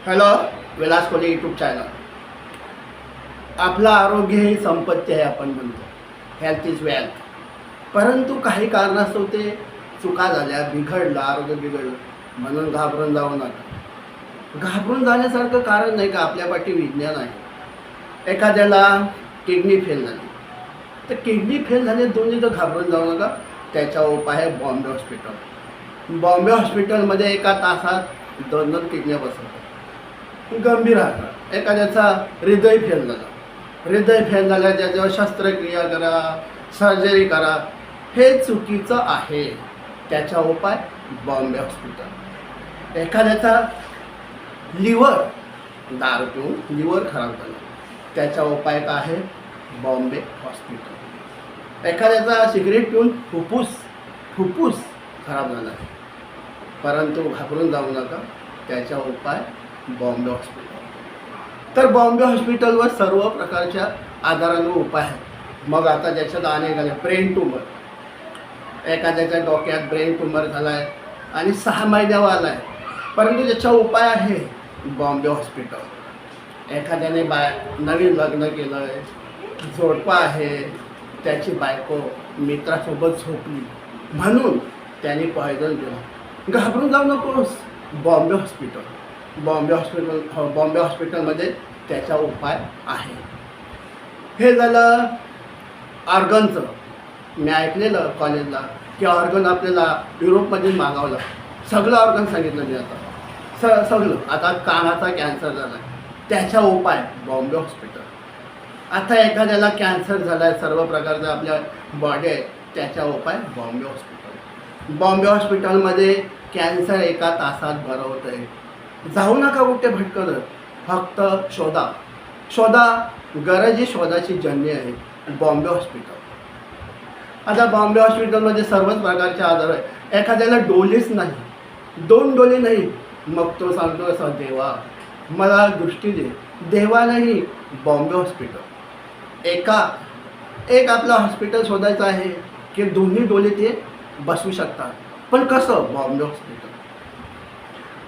Hello, Vilas Kohli YouTube channel. आपलं आरोग्य ही संपत्ती आहे आपण म्हणतो, हेल्थ इज वेल्थ. परंतु काही कारणास्तव ते चुका झाल्या, बिघडलं, आरोग्य बिघडलं म्हणून घाबरून जाऊ नका. घाबरून जाण्यासारखं कारण नाही का, आपल्या पाठी विज्ञान आहे. एखाद्याला किडनी फेल झाली तर किडनी फेल झाली दोन्ही तर घाबरून जाऊ नका. त्याचा उपाय आहे बॉम्बे हॉस्पिटल. बॉम्बे हॉस्पिटलमध्ये एका तासात 2 किडन्या बसवतात. गंभीर आजार, एखाद्याचा हृदय फेल झाला, हृदय फेल झाल्या त्याच्यावर शस्त्रक्रिया करा, सर्जरी करा, हे चुकीचं आहे. त्याचा उपाय बॉम्बे हॉस्पिटल. एखाद्याचा लिव्हर, दारू पिऊन लिव्हर खराब झाला, त्याचा उपाय काय आहे? बॉम्बे हॉस्पिटल. एखाद्याचा सिगरेट पिऊन फुफ्फुस खराब झाला आहे, परंतु घाबरून जाऊ नका, त्याचा उपाय बॉम्बे हॉस्पिटल. तर बॉम्बे हॉस्पिटलवर सर्व प्रकारच्या आजारांवर उपाय आहेत. मग आता ज्याच्यात अनेक आले, ब्रेन ट्यूमर, एखाद्याच्या डोक्यात ब्रेन ट्यूमर झाला आहे आणि 6 महिन्यावर आहे, परंतु ज्याचा उपाय आहे बॉम्बे हॉस्पिटल. एखाद्याने नवीन लग्न केलं आहे, जोडपा आहे, त्याची बायको मित्रासोबत झोपली म्हणून त्याने पॉयझन दिलं, घाबरून जाऊ नकोस. बॉम्बे हॉस्पिटलमध्ये त्याचा उपाय आहे. हे झालं ऑर्गनचं. मी ऐकलेलं कॉलेजला की ऑर्गन आपल्याला युरोपमधून मागवलं. सगळं ऑर्गन सांगितलं मी आता, सगळं. आता कानाचा कॅन्सर झाला आहे, त्याचा उपाय बॉम्बे हॉस्पिटल. आता एखाद्याला कॅन्सर झाला आहे, सर्व प्रकारचा आपल्या बॉडी आहे, त्याचा उपाय बॉम्बे हॉस्पिटल. बॉम्बे हॉस्पिटलमध्ये कॅन्सर एका तासात बरं होतं आहे. जाऊ नका कुठे भटकत, फक्त शोधा. गरज ही शोधाची जन्य आहे, बॉम्बे हॉस्पिटल. आता बॉम्बे हॉस्पिटलमध्ये सर्वच प्रकारचे आजार आहे. एखाद्याला डोलेच नाही, 2 डोले नाही, मग तो सांगतो असं, देवा मला दृष्टी दे. देवा नाही, बॉम्बे हॉस्पिटल. एक आपलं हॉस्पिटल शोधायचं आहे की दोन्ही डोले ते बसवू शकतात. पण कसं? बॉम्बे हॉस्पिटल.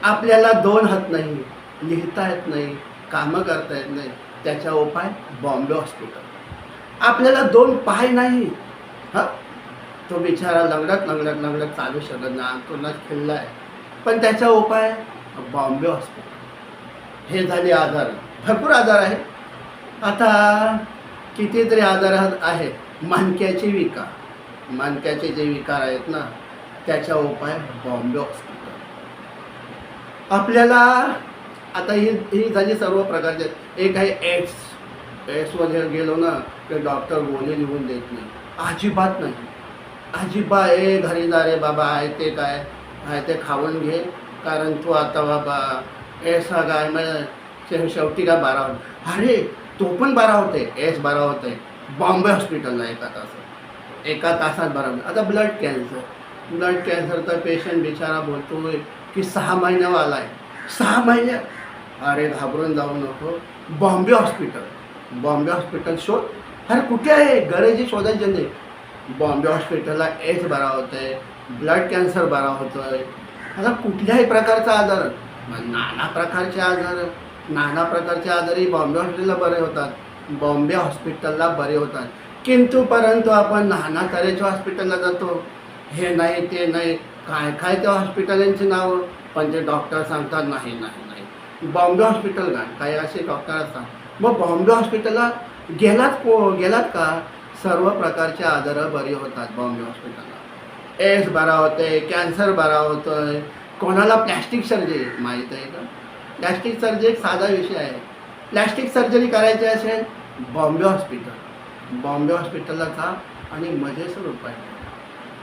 आपल्याला 2 हात नाही, लिहिता येत नाही, कामं करता येत नाही, त्याचा उपाय बॉम्बे हॉस्पिटल. आपल्याला 2 पाय नाही, तो बिचारा लंगडत चालू शकत नाही, अंथरुणात खिल्ला आहे, पण त्याचा उपाय बॉम्बे हॉस्पिटल. हे झाले आजार. भरपूर आजार आहे. आता कितीतरी आजार आहेत. मणक्याचे जे विकार आहेत ना, त्याचा उपाय बॉम्बे हॉस्पिटल. आपल्याला आता ही झाली सर्व प्रकारचे. एक आहे एड्सवर गेलो ना की डॉक्टर गोळी लिहून देत नाही, अजिबात नाही. घरी जा रे बाबा, आहे ते काय आहे ते खाऊन घे, कारण तू आता बाबा एड्स हा काय म्हणजे शेवटी काय 12 होते. अरे तो पण 12 होते, एड्स 12 होते. बॉम्बे हॉस्पिटलला एका तासात 12. आता ब्लड कॅन्सरचा पेशंट बिचारा बोलतोय की 6 महिन्यावर आला आहे. 6 महिने? अरे घाबरून जाऊ नको, बॉम्बे हॉस्पिटल शोध. अरे कुठे आहे? गरज शोधायची नाही. बॉम्बे हॉस्पिटलला एड्स बरा होत आहे, ब्लड कॅन्सर बरा होतो आहे. आता कुठल्याही प्रकारचा आजार, नाना प्रकारचे आजारही बॉम्बे हॉस्पिटलला बरे होतात, बॉम्बे हॉस्पिटलला बरे होतात. परंतु आपण नाना तऱ्हेच्या हॉस्पिटलला जातो, हे नाही ते नाही, काय त्या हॉस्पिटलांची नावं, पण ते डॉक्टर सांगतात नाही. बॉम्बे हॉस्पिटल काही असे डॉक्टर असतात. मग बॉम्बे हॉस्पिटलला गेलात का? सर्व प्रकारचे आजार बरे होतात बॉम्बे हॉस्पिटलला. एड्स बरा होते, कॅन्सर बरा होतोय. कोणाला प्लॅस्टिक सर्जरी माहीत आहे का? प्लॅस्टिक सर्जरी एक साधा विषय आहे. प्लॅस्टिक सर्जरी करायची असेल, बॉम्बे हॉस्पिटलला जा आणि मजेशीर उपाय.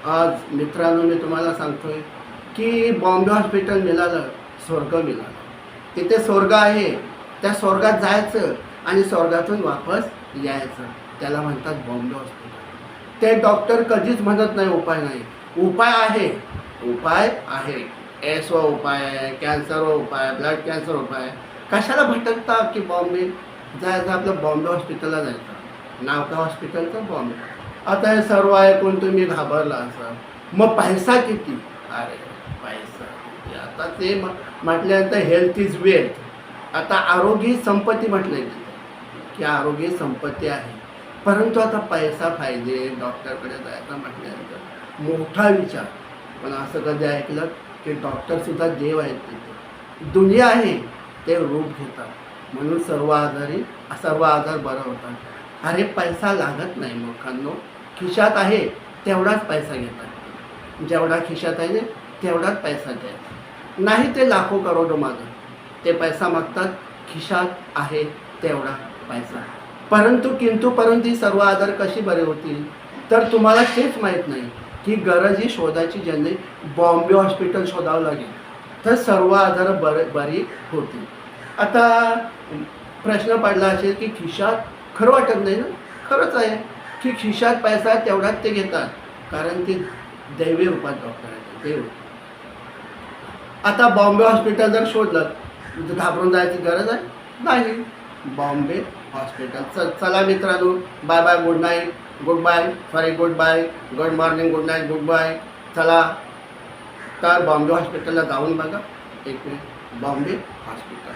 आज मित्रांनो, मी तुम्हाला सांगतोय की बॉम्बे हॉस्पिटल मिळालं, स्वर्ग मिळालं. तिथे स्वर्ग आहे, त्या स्वर्गात जायचं आणि स्वर्गातून वापस यायचं, त्याला म्हणतात बॉम्बे हॉस्पिटल. ते डॉक्टर कधीच म्हणत नाही उपाय नाही. उपाय आहे. एड्सवर उपाय आहे, कॅन्सरवर उपाय आहे, ब्लड कॅन्सर उपाय आहे. कशाला भटकता की बॉम्बे जायचं? आपलं बॉम्बे हॉस्पिटलला जायचं. नाव का हॉस्पिटलचं? बॉम्बे. आता हे सर्व ऐकून तुम्ही घाबरला असाल. मग पैसा किती? अरे पैसा, आता ते म्हटल्यानंतर हेल्थ इज वेल्थ. आता आरोग्य ही संपत्ती म्हटलंय तिथं की आरोग्य ही संपत्ती आहे. परंतु आता पैसा पाहिजे, डॉक्टरकडे जायचं म्हटल्यानंतर मोठा विचार. पण असं कधी ऐकलं की डॉक्टरसुद्धा देव आहेत तिथे, दुनिया आहे, ते रूप घेतात. म्हणून सर्व आजार बरं होतात. अरे पैसा लागत नाही मूर्खांनो, खिशात आहे तेवढाच पैसा घेतात. जेवढा खिशात आहे ना तेवढाच पैसा द्यायचा. नाही ते लाखो करोडो मागं ते पैसा मागतात, खिशात आहे तेवढा पैसा. परंतु ही सर्व आजार कशी बरे होतील? तर तुम्हाला तेच माहीत नाही की गरज ही शोधायची, ज्यांनी बॉम्बे हॉस्पिटल शोधावं लागेल तर सर्व आजार बरी होतील. आता प्रश्न पडला असेल की खिशात खरं वाटत नाही ना? खरंच आहे की खिशात पैसा तेवढाच ते घेतात, कारण ते दैवी रूपात डॉक्टर आहेत, देव. आता बॉम्बे हॉस्पिटल जर शोधलं तर घाबरून जायची गरज आहे? नाही. बॉम्बे हॉस्पिटल. चला मित्रांनो, bye bye, good night, good bye, sorry good bye, good morning, good night, good bye. चला तर बॉम्बे हॉस्पिटलला जाऊन बघा एक मिनिट. बॉम्बे हॉस्पिटल